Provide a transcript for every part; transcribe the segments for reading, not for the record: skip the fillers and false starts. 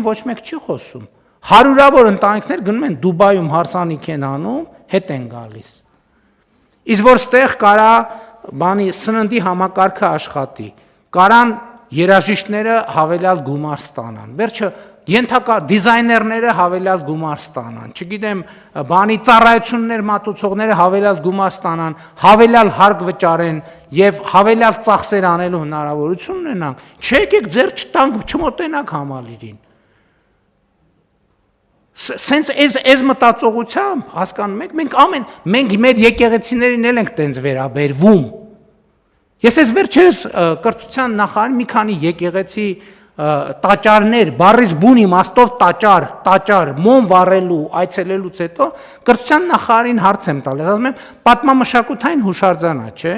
ոչ մեկ չի խոսում։ Հարյուրավոր ընտանիքներ գնում են Դուբայում հարսանիք են անում, հետ են գալիս։ Իսկ որ ստեղ կարա բանի սննդի համակարգը աշխատի, կարան երաժիշտները հավելյալ գումար ստանան։ Վերջը ենթակա դիզայներները հավելյալ գումար ստանան, չգիտեմ, բանի ծառայություններ մատուցողները հավելյալ գումար ստանան, հավելյալ հարկ վճարեն եւ հավելյալ ծախսեր անելու հնարավորություն ունենան, չեկեք ձեր չտանք չմոտենաք համալիրին։ Սենց այս մտածողությամբ հասկանում եք, մենք մեր եկեղեցիներին էլ ենք տենց վերաբերվում։ Ես այս վերջերս կրթության նախարարին մի քանի եկեղեցի տաճարներ, բառից բուն իմաստով տաճար, մոմ վառելու, այցելելուց հետո կրթության նախարարին հարց եմ տալիս, ասում եմ, պատմամշակութային հուշարձանա, չէ՞,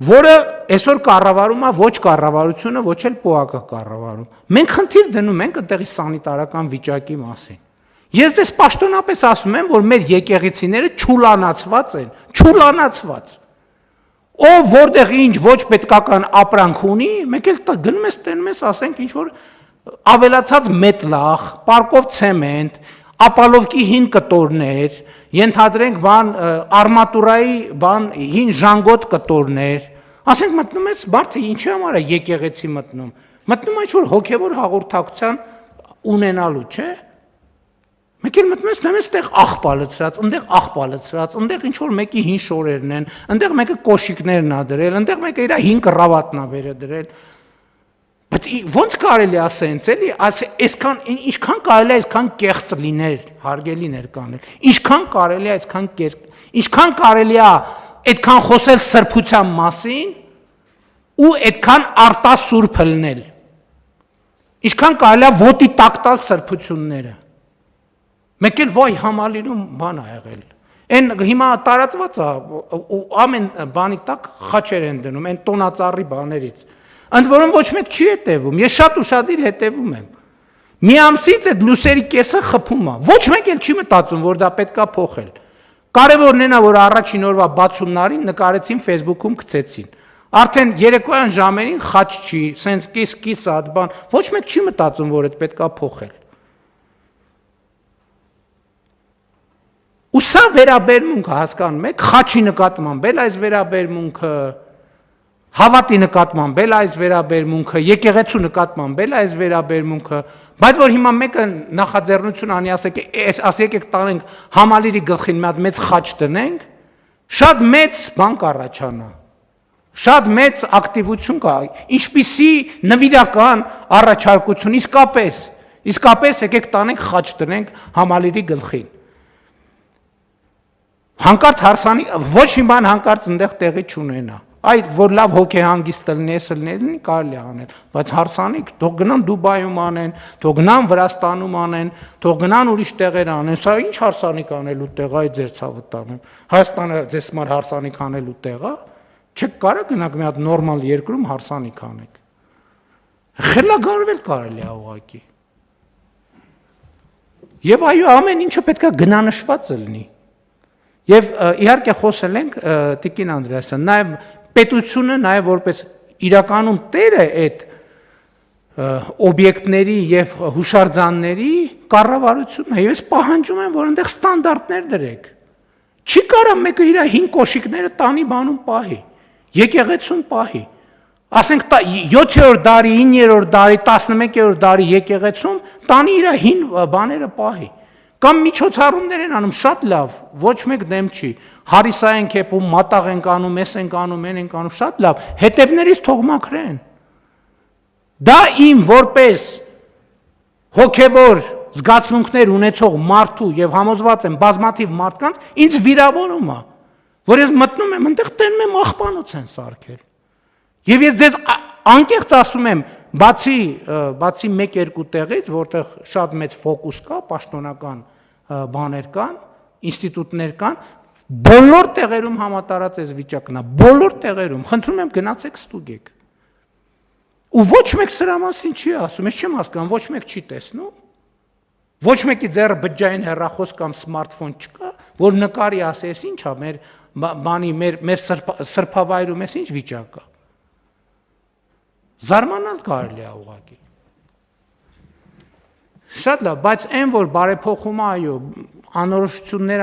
որը այսօր կառավարում է ոչ կառավարությունը, ոչ էլ ՊՕԱԿ-ը կառավարում։ Մենք խնդիր դնում ենք այդտեղի սանիտարական վիճակի մասին։ Ես դες պաշտոնապես ասում եմ, որ մեր եկեղեցիները չուլանացված են, չուլանացված։ Ով որտեղ ինչ ոչ պետքական ապրանք ունի, մեկ էլ գնում ես տենում ես, ասենք ինչ որ ավելացած մետլախ, պարկով ցեմենտ, ապալովկի հին կտորներ, ենթադրենք արմատուրայի հին ժանգոտ կտորներ, ասենք մտնում ես բարդը ինչի համար է եկեղեցի մտնում է ինչ որ հոգևոր հաղորդակցության ունենալու, չէ՞։ Մեկ էլ մտնում ես նայում ես այդտեղ աղբա լցրած, այնտեղ ինչ որ մեկի հին շորերն են, այնտեղ մեկը կոշիկներն ա դրել, այնտեղ մեկը իր հին կռավատնա վերը դրել։ Բայց ո՞նց կարելի է ասենց էլի, այսքան ինչքան կարելի է այսքան կեղծ լիներ, հարգելի ներկաներ, ինչքան կարելի է ինչքան կարելի է այդքան խոսել սրբության մասին ու այդքան արտասուրբ լնել։ Ինչքան կարելի է ոտի տակ տալ սրբությունները։ Մեկ էլ վայ համալիրում բան ա եղել։ Այն հիմա տարածված է, ամեն բանի տակ խաչեր են դնում, այն տոնածառի բաներից։ Ընդ որում ոչ մեկ չի հետևում, ես շատ ուշադիր հետևում եմ։ Մի ամսից այդ լուսերի կեսը խփում է, ոչ մեկ էլ չի մտածում, որ դա պետքա փոխել։ Կարևորն այն է, որ առաջին օրվա բացումնարին նկարեցին Facebook-ում գցեցին։ Արդեն երեկոյան ժամերին խաչ չի, սենց կիս հատ բան, ոչ մեկ չի մտածում, որ այդ պետքա փոխել։ Ու սա վերաբերմունքը հասկանում եք, խաչի նկատմամբ էլ այս վերաբերմունքը, հավատի նկատմամբ էլ այս վերաբերմունքը, եկեղեցու նկատմամբ էլ այս վերաբերմունքը, բայց որ հիմա մեկը նախաձեռնություն անի, ասեք տանենք համալիրի գլխին մի հատ մեծ խաչ տնենք, շատ մեծ բան կառաջանա, շատ մեծ ակտիվություն կա, ինչպիսի նվիրական առաջարկություն, իսկապես եկեք տանենք խաչ տնենք համալիրի գլխին։ Հանկարծ հարսանի, ոչ մի բան հանկարծ ընդեղ տեղի չունենա, այդ որ լավ հոգեհանգիստ լինի, կարելի է անել, բայց հարսանիք, թող գնան Դուբայում անեն, թող գնան Վրաստանում անեն, թող գնան ուրիշ տեղեր անեն, սա ինչ հարսանիք անելու տեղ է, ձեր ցավը տանում, Հայաստանը ձեզ համար հարսանիք անելու տեղ է, չեք կարա գնաք մի հատ նորմալ երկրում հարսանիք անեք, խելագարվել կարելի է ուղղակի, եւ այո, ամեն ինչը պետք է գնանշված լինի։ Եվ իհարկե խոսել ենք Տիկին Անդրեասյան, նաև պետությունը, նաև որպես իրականում տերը այդ օբյեկտների եւ հուշարձանների կառավարությունն է, եւ ես պահանջում եմ, որ այնտեղ ստանդարտներ դրեք։ Չի կարա մեկը իր հին կոշիկները տանի բանում պահի, եկեղեցում պահի։ Ասենք 7-րդ դարի, 9-րդ դարի, 11-րդ դարի եկեղեցում տանի իր հին բաները պահի։ Կամ միջոցառումներ են անում, շատ լավ, ոչ մեկ դեմ չի, հարիսա ենք եփում, մատաղ ենք անում, ես ենք անում, են ենք անում, շատ լավ, հետևներից թող մաքրեն։ Դա իմ որպես հոգևոր զգացմունքներ ունեցող մարդու եւ համոզված եմ բազմաթիվ մարդկանց ինձ վիրավորում է, որ ես մտնում եմ, այնտեղ տենում եմ աղբանոց են սարքել։ Եվ ես ձեզ անկեղծ ասում եմ, բացի մեկ-երկու տեղից, որտեղ շատ մեծ ֆոկուս կա, պաշտոնական բաներ կան, ինստիտուտներ կան, բոլոր տեղերում համատարած այս վիճակն է, բոլոր տեղերում, խնդրում եմ գնացեք ստուգեք։ Ու ոչ մեկ սրա մասին չի ասում, ես չեմ հասկանում, ոչ մեկ չի տեսնում, ոչ մեկի ձեռը բջջային հեռախոս կամ սմարթֆոն չկա, որ նկարի ասի, ես ինչ է, մեր սրբավայրում ես ինչ վիճակ կա։ Զարմանալ կարելի է ուղղակի։ Շատ լավ, բայց այն որ բարեփոխումը, այո, անորոշություններ